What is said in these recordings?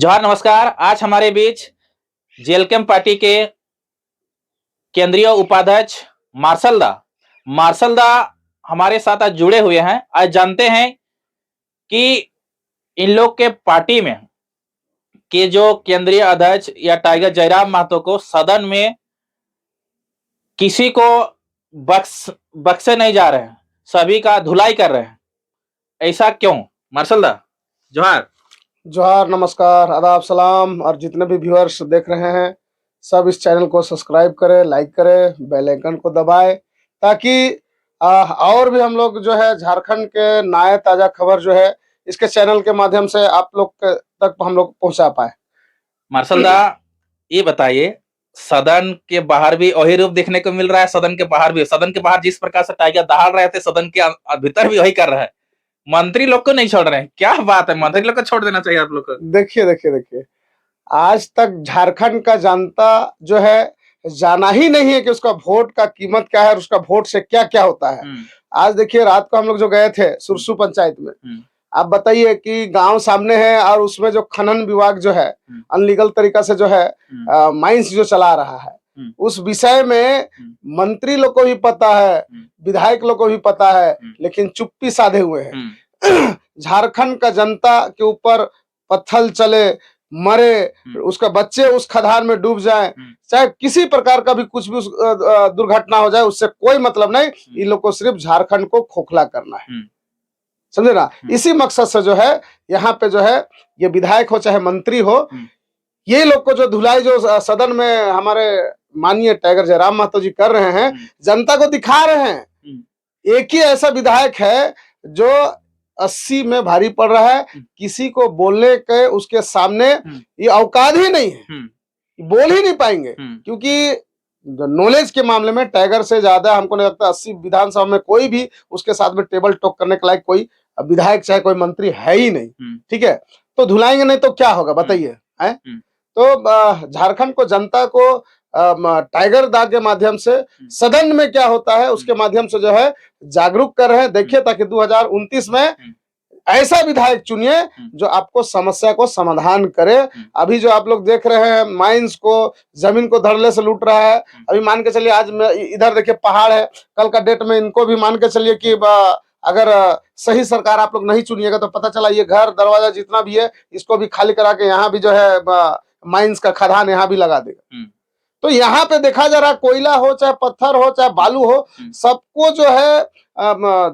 जोहार नमस्कार। आज हमारे बीच जेएलकेएम पार्टी के केंद्रीय उपाध्यक्ष मार्शल दा हमारे साथ आज जुड़े हुए हैं। आज जानते हैं कि इन लोग के पार्टी में के जो केंद्रीय अध्यक्ष या टाइगर जयराम महतो को सदन में किसी को बख्शे नहीं जा रहे हैं, सभी का धुलाई कर रहे हैं। ऐसा क्यों? मार्शल दा जोहार। जोहार, नमस्कार, आदाब, सलाम। और जितने भी व्यूअर्स देख रहे हैं सब इस चैनल को सब्सक्राइब करें, लाइक करें, बेल आइकन को दबाएं ताकि और भी हम लोग जो है झारखंड के नए ताजा खबर जो है इसके चैनल के माध्यम से आप लोग तक हम लोग पहुंचा पाए। मार्शल दा ये बताइए, सदन के बाहर भी वही रूप देखने को मिल रहा है, सदन के बाहर भी। सदन के बाहर जिस प्रकार से टाइगर दहाड़ रहे थे, सदन के भीतर भी वही कर रहा है। मंत्री लोग को नहीं छोड़ रहे हैं, क्या बात है? मंत्री लोग को छोड़ देना चाहिए आप लोग को। देखिए, आज तक झारखंड का जनता जो है जाना ही नहीं है कि उसका वोट का कीमत क्या है और उसका वोट से क्या क्या होता है। आज देखिए, रात को हम लोग जो गए थे सुरसू पंचायत में, आप बताइए कि गांव सामने है और उसमें जो खनन विभाग जो है अनलीगल तरीका से जो है माइंस जो चला रहा है, उस विषय में मंत्री लोग को भी पता है, विधायक लोग को भी पता है, लेकिन चुप्पी साधे हुए हैं। झारखंड का जनता के ऊपर पत्थर चले, मरे, उसका बच्चे उस खदान में डूब जाए, चाहे किसी प्रकार का भी कुछ भी दुर्घटना हो जाए, उससे कोई मतलब नहीं। इन लोग को सिर्फ झारखंड को खोखला करना है, समझे ना। इसी मकसद से जो है यहाँ पे जो है ये विधायक हो चाहे मंत्री हो, ये लोग को जो धुलाई जो सदन में हमारे माननीय टाइगर जयराम महतो जी कर रहे हैं, जनता को दिखा रहे हैं। एक ही ऐसा विधायक है जो 80 में भारी पड़ रहा है, किसी को बोलने के उसके सामने ये औकात ही नहीं है, बोल ही नहीं पाएंगे, क्योंकि नॉलेज के मामले में टाइगर से ज्यादा हमको नहीं लगता 80 विधानसभा में कोई भी उसके साथ में टेबल टॉक करने के लायक कोई विधायक चाहे कोई मंत्री है ही नहीं। ठीक है, तो धुलाएंगे नहीं तो क्या होगा बताइए? है तो झारखंड को जनता को टाइगर दा के माध्यम से सदन में क्या होता है उसके माध्यम से जो है जागरूक कर रहे हैं। देखिए, ताकि 2029 में ऐसा विधायक चुनिए जो आपको समस्या को समाधान करे। अभी जो आप लोग देख रहे हैं माइंस को, जमीन को धड़ल्ले से लूट रहा है। अभी मान के चलिए, आज इधर देखिए पहाड़ है, कल का डेट में इनको भी मान के चलिए कि अगर सही सरकार आप लोग नहीं चुनिएगा तो पता चला ये घर दरवाजा जितना भी है इसको भी खाली करा के यहाँ भी जो है माइंस का खदान यहाँ भी लगा देगा। तो यहाँ पे देखा जा रहा, कोयला हो चाहे पत्थर हो चाहे बालू हो, सबको जो है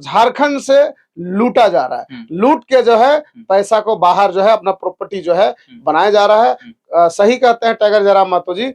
झारखंड से लूटा जा रहा है। लूट के जो है पैसा को बाहर जो है अपना प्रॉपर्टी जो है बनाया जा रहा है। सही कहते हैं टाइगर जयराम महतो जी,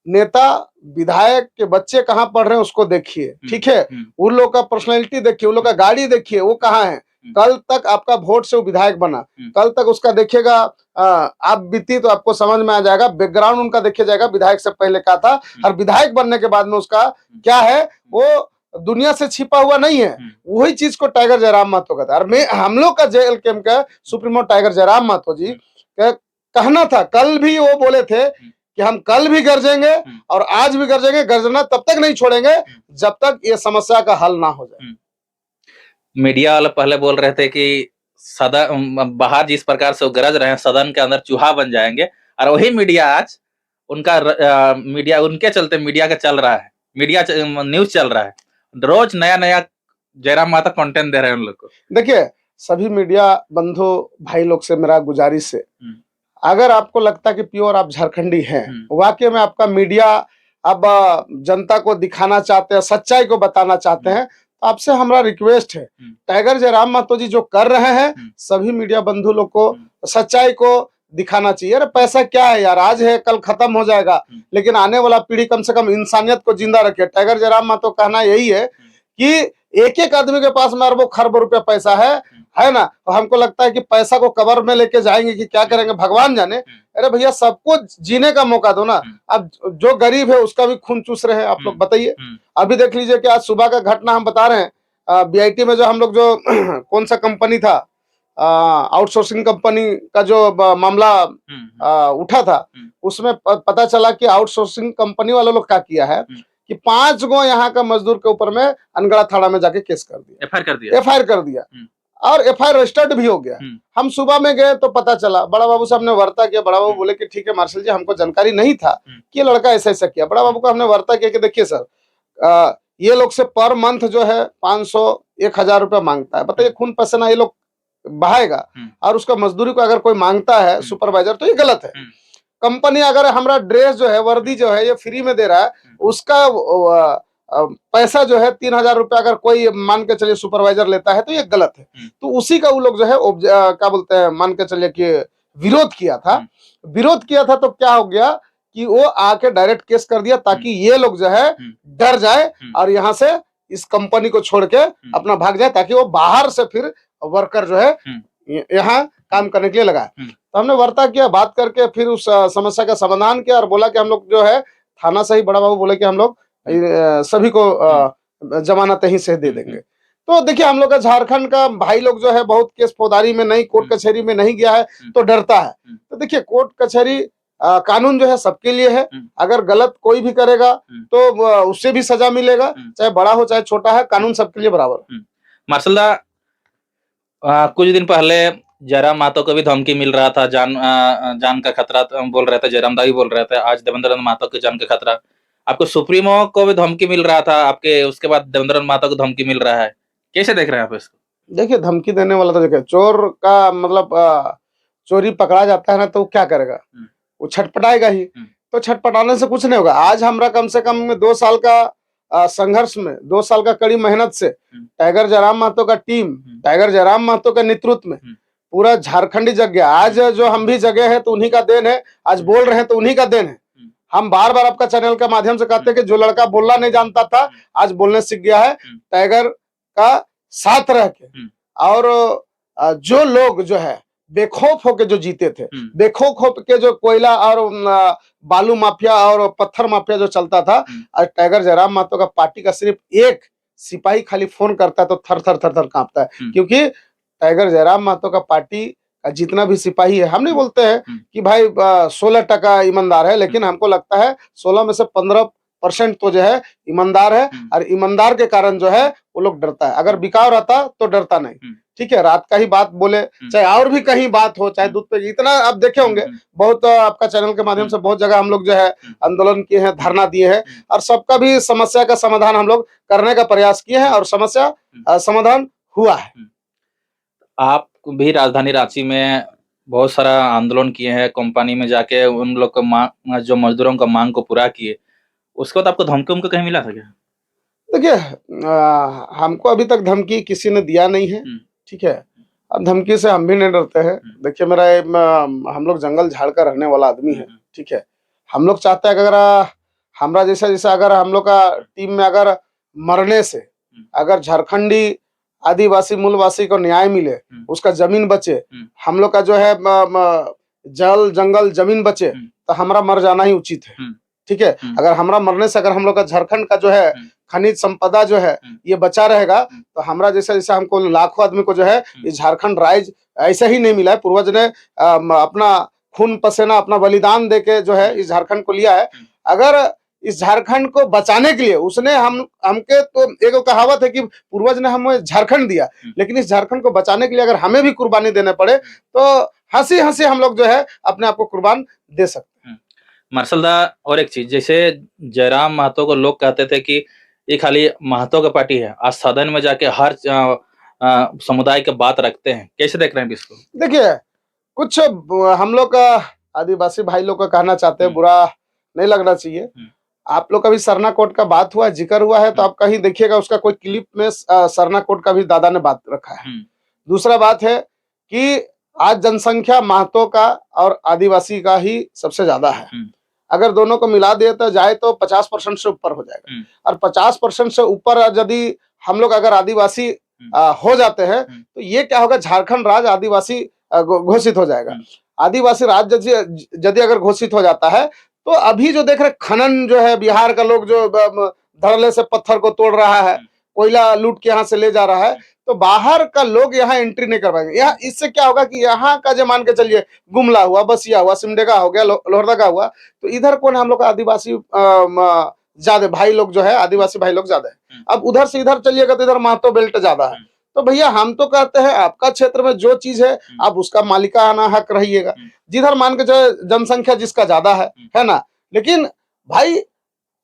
नेता विधायक के बच्चे कहाँ पढ़ रहे हैं उसको देखिए, ठीक है, उन लोग का पर्सनैलिटी देखिए, उन लोग का गाड़ी देखिए, वो कहाँ है। कल तक आपका वोट से वो विधायक बना, कल तक उसका देखिएगा आप बीती तो आपको समझ में आ जाएगा, बैकग्राउंड उनका देखिए जाएगा विधायक से पहले का था और विधायक बनने के बाद में उसका क्या है, वो दुनिया से छिपा हुआ नहीं है। वही चीज को टाइगर जयराम महतो कहता है। और हम लोग का जेएलकेएम का सुप्रीमो टाइगर जयराम महतो जी का कहना था, कल भी वो बोले थे कि हम कल भी गरजेंगे और आज भी गरजेंगे, गरजना तब तक नहीं छोड़ेंगे जब तक ये समस्या का हल ना हो जाए। मीडिया वाले पहले बोल रहे थे कि सदन बाहर जिस प्रकार से वो गरज रहे हैं, सदन के अंदर चूहा बन जाएंगे, और वही मीडिया आज उनका मीडिया उनके चलते मीडिया का चल रहा है, मीडिया न्यूज चल रहा है, रोज नया नया जयराम महतो कंटेंट दे रहे हैं उन लोग को। देखिए, सभी मीडिया बंधु भाई लोग से मेरा गुजारिश है, अगर आपको लगता है कि प्योर आप झारखंडी हैं, वाकई में आपका मीडिया अब जनता को दिखाना चाहते हैं, सच्चाई को बताना चाहते हैं, तो आपसे हमारा रिक्वेस्ट है, टाइगर जयराम महतो जी जो कर रहे हैं, सभी मीडिया बंधु लोग को सच्चाई को दिखाना चाहिए। अरे पैसा क्या है यार, आज है कल खत्म हो जाएगा, लेकिन आने वाला पीढ़ी कम से कम इंसानियत को जिंदा रखे। टाइगर जयराम महतो कहना यही है कि एक एक आदमी के पास में अरबों खरबों रुपया पैसा है ना, तो हमको लगता है कि पैसा को कब्र में लेके जाएंगे कि क्या करेंगे भगवान जाने। अरे भैया, सबको जीने का मौका दो ना। अब जो गरीब है उसका भी खून चूस रहे हैं आप लोग, बताइए। अभी देख लीजिए कि आज सुबह का घटना हम बता रहे हैं, बीआईटी में जो हम लोग जो कौन सा कंपनी था, आउटसोर्सिंग कंपनी का जो मामला उठा था, उसमें पता चला कि आउटसोर्सिंग कंपनी वाले लोग क्या किया है कि 5 गो यहाँ का मजदूर के ऊपर में अनगढ़ा थाना में जाके केस कर दिया, एफआईआर कर दिया। और एफआईआर रजिस्टर्ड भी हो गया। हम सुबह में गए तो पता चला, बड़ा बाबू साहब ने वार्ता किया। बड़ा बाबू बोले कि ठीक है मार्शल जी, हमको जानकारी नहीं था कि ये लड़का ऐसा ऐसा किया। बड़ा बाबू को हमने वार्ता किया कि देखिए सर, ये लोग से पर मंथ जो है 500-1000 रुपया मांगता है। बताइए, खून पसीना ये लोग बहाएगा और उसका मजदूरी को अगर कोई मांगता है सुपरवाइजर, तो ये गलत है। कंपनी अगर हमारा ड्रेस जो है, वर्दी जो है, ये फ्री में दे रहा है, उसका पैसा जो है 3000 रुपया अगर कोई मान के चलिए सुपरवाइजर लेता है, तो ये गलत है। तो उसी का वो लोग जो है क्या बोलते हैं, मान के चलिए कि विरोध किया था। विरोध किया था तो क्या हो गया कि वो आके डायरेक्ट केस कर दिया, ताकि ये लोग जो है डर जाए और यहाँ से इस कंपनी को छोड़ के अपना भाग जाए, ताकि वो बाहर से फिर वर्कर जो है यहाँ काम करने के लिए लगा। तो हमने वार्ता किया, बात करके फिर उस समस्या का समाधान किया और बोला कि हम लोग जो है थाना से ही, बड़ा बाबू बोले कि हम लोग सभी को जमानत ही से दे देंगे। तो देखिए, हम लोग का झारखंड का भाई लोग जो है बहुत केस फौजदारी में नहीं, कोर्ट कचहरी में नहीं गया है तो डरता है। तो देखिए, कोर्ट कचहरी कानून जो है सबके लिए है। अगर गलत कोई भी करेगा तो उससे भी सजा मिलेगा, चाहे बड़ा हो चाहे छोटा है, कानून सबके लिए बराबर। मार्शल दा, कुछ दिन पहले जयराम महतो को भी धमकी मिल रहा था, जान का खतरा बोल रहे थे, जयराम दा भी बोल रहे थे। आज देवेंद्र महतो की जान का खतरा, आपको सुप्रीमो को भी धमकी मिल रहा था, आपके उसके बाद देवेंद्र महतो को धमकी मिल रहा है। कैसे देख रहे हैं आप इसको? देखिए, धमकी देने वाला तो देखिए, चोर का मतलब चोरी पकड़ा जाता है ना, तो क्या करेगा, वो छटपटाएगा ही। तो छटपटाने से कुछ नहीं होगा। आज हमरा कम से कम 2 साल का संघर्ष में, 2 साल का कड़ी मेहनत से टाइगर जयराम महतो का टीम, टाइगर जयराम महतो के नेतृत्व में पूरा झारखंडी जग गया। आज जो हम भी जगह है तो उन्हीं का देन है, आज बोल रहे हैं तो उन्हीं का देन है। हम बार बार आपका चैनल के माध्यम से कहते हैं कि जो लड़का बोलना नहीं जानता था, आज बोलने सीख गया है, टाइगर का साथ रह के। और जो लोग जो है बेखौफ होके जो जीते थे, बेखौफ होके जो कोयला और बालू माफिया और पत्थर माफिया जो चलता था, आज टाइगर जयराम महतो का पार्टी का सिर्फ एक सिपाही खाली फोन करता है तो थर थर थर थर कांपता है। क्योंकि टाइगर जयराम महतो का पार्टी का जितना भी सिपाही है, हम नहीं बोलते हैं कि भाई 16% ईमानदार है, लेकिन हमको लगता है 16 में से 15% तो जो है ईमानदार है। और ईमानदार के कारण जो है वो लोग डरता है। अगर बिकाव रहता तो डरता नहीं। ठीक है, रात का ही बात बोले, चाहे और भी कहीं बात हो, चाहे दूध पे, इतना आप देखे होंगे बहुत, आपका चैनल के माध्यम से बहुत जगह हम लोग जो है आंदोलन किए हैं, धरना दिए हैं, और सबका भी समस्या का समाधान हम लोग करने का प्रयास किए हैं और समस्या समाधान हुआ है। आप भी राजधानी रांची में बहुत सारा आंदोलन किए हैं, कंपनी में जाके उन लोग को जो मजदूरों का मांग को पूरा किए, उसके बाद आपको धमकी उनको कहीं मिला था क्या? देखिए, हमको अभी तक धमकी किसी ने दिया नहीं है। ठीक है, अब धमकी से हम भी नहीं डरते हैं। देखिए, हम लोग जंगल झाड़ का रहने वाला आदमी है। ठीक है, हम लोग चाहते हैं कि अगर हमरा जैसा अगर हम लोग का टीम में अगर मरने से अगर झारखंडी आदिवासी मूलवासी को न्याय मिले, उसका जमीन बचे, हम लोग का जो है जल जंगल जमीन बचे, तो हमारा मर जाना ही उचित है। ठीक है, अगर हमारा मरने से अगर हम लोग का झारखंड का जो है खनिज संपदा जो है ये बचा रहेगा, तो हमरा जैसा हमको लाखों आदमी को जो है इस झारखंड राज्य ऐसा ही नहीं मिला है। पूर्वज ने अपना खून पसीना अपना बलिदान देके जो है इस झारखंड को लिया है। अगर इस झारखंड को बचाने के लिए उसने हमके, तो एक कहावत है कि पूर्वज ने हमें झारखंड दिया, लेकिन इस झारखंड को बचाने के लिए अगर हमें भी कुर्बानी देने पड़े तो हंसी हंसी हम लोग जो है अपने आप को कुर्बान दे सकते हैं। मार्शल दा, और एक चीज, जैसे जयराम महतो को लोग कहते थे कि ये खाली महतो का पार्टी है, आज सदन में जाके हर समुदाय की बात रखते हैं, कैसे देख रहे हैं इसको? देखिए, कुछ हम लोग का आदिवासी भाई लोग का कहना चाहते हैं, बुरा नहीं लगना चाहिए। आप लोग का भी सरना कोट का बात हुआ है, जिक्र हुआ है, तो आप कहीं देखिएगा उसका कोई क्लिप में सरना कोट का भी दादा ने बात रखा है। दूसरा बात है कि आज जनसंख्या महतो का और आदिवासी का ही सबसे ज्यादा है। अगर दोनों को मिला दिया तो जाए तो 50% से ऊपर हो जाएगा। और 50% से ऊपर यदि हम लोग अगर आदिवासी हो जाते हैं तो ये क्या होगा, झारखंड राज्य आदिवासी घोषित हो जाएगा। आदिवासी राज्य यदि अगर घोषित हो जाता है तो अभी जो देख रहे खनन जो है, बिहार का लोग जो धड़ल्ले से पत्थर को तोड़ रहा है, कोयला लूट के यहाँ से ले जा रहा है, तो बाहर का लोग यहाँ एंट्री नहीं कर पाएंगे। यहाँ इससे क्या होगा कि यहाँ का जो मान के चलिए गुमला हुआ, बसिया हुआ, सिमडेगा हो गया, लोहरदगा हुआ, तो इधर कौन हम लोग का आदिवासी ज्यादा भाई लोग जो है, आदिवासी भाई लोग ज्यादा है। अब उधर से इधर चलिएगा तो इधर महतो बेल्ट ज्यादा है, तो भैया हम तो कहते हैं आपका क्षेत्र में जो चीज है आप उसका मालिकाना हक रहिएगा, जिधर मान के चले जनसंख्या जिसका ज्यादा है ना, लेकिन भाई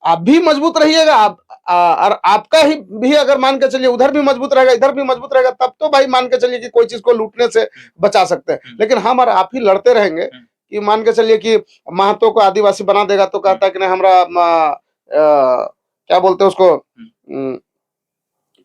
आप भी मजबूत रहिएगा, और आपका ही भी अगर मान के चलिए उधर भी मजबूत रहेगा इधर भी मजबूत रहेगा, तब तो भाई मान के चलिए कि कोई चीज को लूटने से बचा सकते हैं। लेकिन हम और आप ही लड़ते रहेंगे कि मान के चलिए कि महतो को आदिवासी बना देगा तो कहता है कि नहीं हमारा क्या बोलते हैं उसको,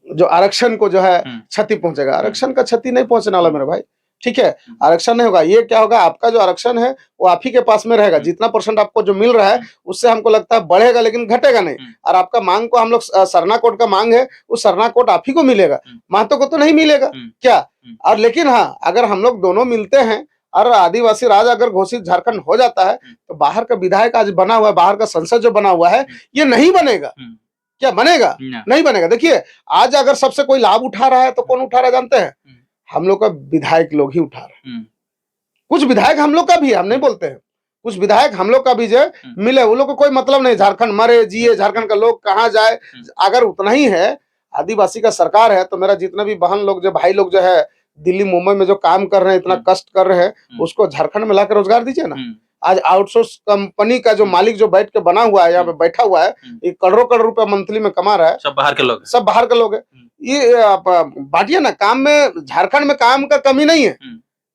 जो आरक्षण को जो है क्षति पहुंचेगा। आरक्षण का क्षति नहीं पहुंचने वाला मेरे भाई, ठीक है, आरक्षण नहीं होगा। ये क्या होगा, आपका जो आरक्षण है वो आप ही के पास में रहेगा, जितना % आपको जो मिल रहा है उससे हमको लगता है बढ़ेगा लेकिन घटेगा नहीं। और आपका मांग को हम लोग सरना कोड का मांग है, उस सरना कोड आप ही को मिलेगा, महतो को तो नहीं मिलेगा क्या। और लेकिन हाँ, अगर हम लोग दोनों मिलते हैं और आदिवासी राज अगर घोषित झारखंड हो जाता है तो बाहर का विधायक आज बना हुआ है, बाहर का संसद जो बना हुआ है ये नहीं बनेगा। क्या बनेगा? नहीं बनेगा। देखिए आज अगर सबसे कोई लाभ उठा रहा है तो कौन उठा रहा है जानते हैं? हम लोग का विधायक लोग ही उठा रहे हैं। कुछ विधायक हम लोग का भी, हम नहीं बोलते हैं, कुछ विधायक हम लोग का भी जो मिले, वो लोग को कोई मतलब नहीं झारखंड मरे जिए, झारखंड का लोग कहाँ जाए। अगर उतना ही है, आदिवासी का सरकार है तो मेरा जितना भी बहन लोग जो भाई लोग जो है दिल्ली मुंबई में जो काम कर रहे हैं, इतना कष्ट कर रहे हैं, उसको झारखंड में लाकर रोजगार दीजिए ना। आज आउटसोर्स कंपनी का जो मालिक जो बैठ के बना हुआ है, यहाँ पे बैठा हुआ है, ये करोड़ों रुपए मंथली में कमा रहा है, सब बाहर के लोग, सब बाहर के लोग है। ये बांटिए ना काम में, झारखंड में काम का कमी नहीं है,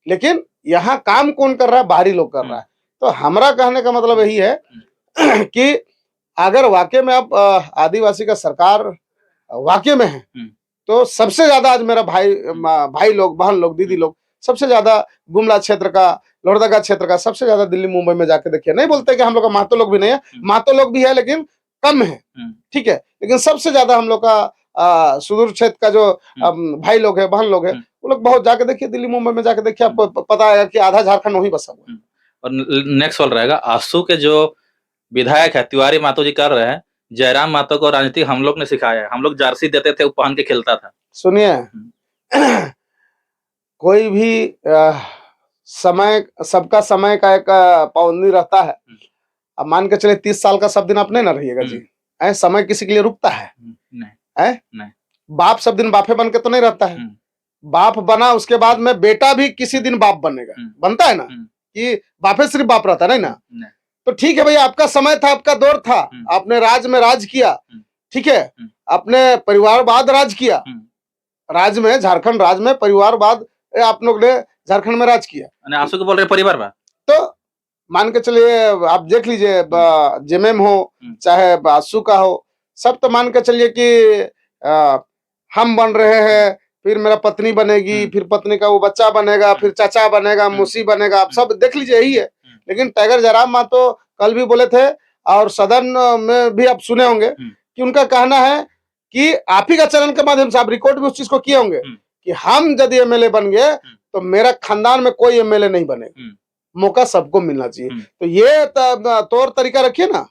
लेकिन यहाँ काम कौन कर रहा है? बाहरी लोग कर रहा है। तो हमारा कहने का मतलब यही है कि अगर वाकई में आप आदिवासी का सरकार वाकई में है तो सबसे ज्यादा आज मेरा भाई लोग, बहन लोग, दीदी लोग, सबसे ज्यादा गुमला क्षेत्र का, लोहरदगा क्षेत्र का सबसे ज्यादा दिल्ली मुंबई में जाके देखिए। नहीं बोलते कि हम लोग का महतो लोग भी नहीं है, महतो लोग भी है लेकिन कम है, ठीक है, लेकिन सबसे ज्यादा हम लोग का सुदूर क्षेत्र का जो भाई लोग है, बहन लोग है, वो लोग बहुत जाके देखिए, दिल्ली मुंबई में जाके देखिए, आपको पता है कि आधा झारखंड वहीं बसा हुआ है। और नेक्स्ट सवाल रहेगा, आसू के जो विधायक है तिवारी महतो जी कर रहे हैं, जयराम महतो को राजनीति हम लोग ने सिखाया है, हम लोग जर्सी देते थे, वो पहन के खेलता था। सुनिए कोई भी समय, सबका समय का एक पाबंदी रहता है। अब मान के चले 30 साल का सब दिन आप नहीं ना रहिएगा जी, समय किसी के लिए रुकता है? नहीं। बाप सब दिन बापे बन के तो नहीं रहता है, बाप बना उसके बाद में बेटा भी किसी दिन बाप बनेगा, बनता है ना, कि बापे सिर्फ बाप रहता नहीं ना। तो ठीक है भैया, आपका समय था, आपका दौर था, आपने राज में राज किया, ठीक है, अपने परिवारवाद राज किया, राज में, झारखंड राज में परिवारवाद आप लोग ने झारखंड में राज किया। आंसू को बोल रहे परिवारवाद, तो मान के चलिए आप देख लीजिए, जेएमएम हो चाहे आंसू का हो, सब तो मान के चलिए कि हम बन रहे हैं, फिर मेरा पत्नी बनेगी, फिर पत्नी का वो बच्चा बनेगा, फिर चाचा बनेगा, मौसी बनेगा, आप सब देख लीजिए यही है। लेकिन टाइगर जयराम महतो कल भी बोले थे और सदन में भी आप सुने होंगे कि उनका कहना है कि आप ही का चैनल के माध्यम से आप रिकॉर्ड भी उस चीज को किए होंगे कि हम यदि एमएलए बन गए तो मेरा खानदान में कोई एमएलए नहीं बनेगा, मौका सबको मिलना चाहिए। तो ये तौर तरीका रखिए ना,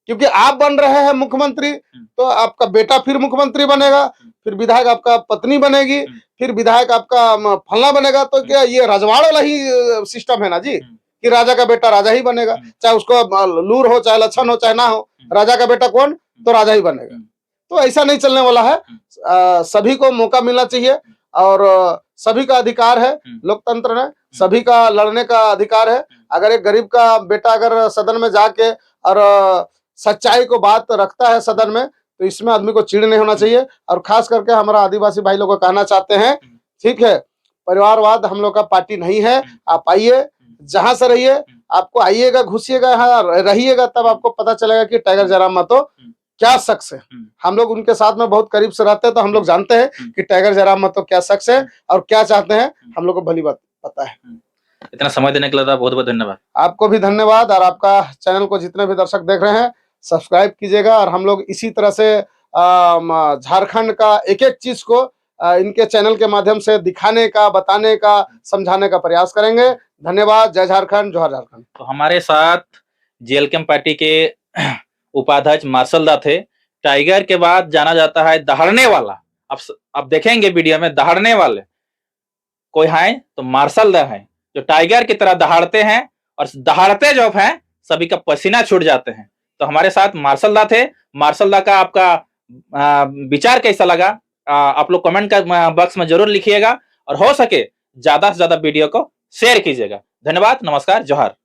क्योंकि आप बन रहे हैं मुख्यमंत्री तो आपका बेटा फिर मुख्यमंत्री बनेगा, फिर विधायक आपका पत्नी बनेगी, फिर विधायक आपका फलना बनेगा। तो क्या ये राजवाड़ वाला ही सिस्टम है ना जी, कि राजा का बेटा राजा ही बनेगा, चाहे उसको लूर हो, चाहे लक्षण हो, चाहे ना हो, राजा का बेटा कौन, तो राजा ही बनेगा। तो ऐसा नहीं चलने वाला है। सभी को मौका मिलना चाहिए और सभी का अधिकार है, लोकतंत्र में सभी का लड़ने का अधिकार है। अगर एक गरीब का बेटा अगर सदन में जाके और सच्चाई को बात रखता है सदन में, तो इसमें आदमी को चिढ़ नहीं होना चाहिए। और खास करके हमारा आदिवासी भाई लोग को कहना चाहते हैं, ठीक है, परिवारवाद हम लोग का पार्टी नहीं है, आप आइए, जहां से रहिए, आपको आइएगा, घुसिएगा, यहाँ रहिएगा, तब आपको पता चलेगा कि टाइगर जयराम महतो क्या शख्स है। हम लोग उनके साथ में बहुत करीब से रहते हैं, तो हम लोग जानते हैं कि टाइगर जयराम महतो क्या शख्स है और क्या चाहते हैं, हम लोग को भली बात पता है। इतना समय देने के लिए बहुत बहुत धन्यवाद। आपको भी धन्यवाद, और आपका चैनल को जितने भी दर्शक देख रहे हैं सब्सक्राइब कीजिएगा, और हम लोग इसी तरह से झारखंड का एक एक चीज को इनके चैनल के माध्यम से दिखाने का, बताने का, समझाने का प्रयास करेंगे। धन्यवाद। जय झारखंड, जोहार झारखंड। तो हमारे साथ जेएलकेएम पार्टी के उपाध्यक्ष मार्शल दा थे। टाइगर के बाद जाना जाता है दहाड़ने वाला, अब देखेंगे वीडियो में दहाड़ने वाले कोई है तो मार्शल दा है, जो टाइगर की तरह दहाड़ते हैं, और दहाड़ते जब हैं सभी का पसीना छूट जाते हैं। तो हमारे साथ मार्शल दा थे। मार्शल दा का आपका विचार कैसा लगा, आप लोग कमेंट का बॉक्स में जरूर लिखिएगा और हो सके ज्यादा से ज्यादा वीडियो को शेयर कीजिएगा। धन्यवाद, नमस्कार, जोहार।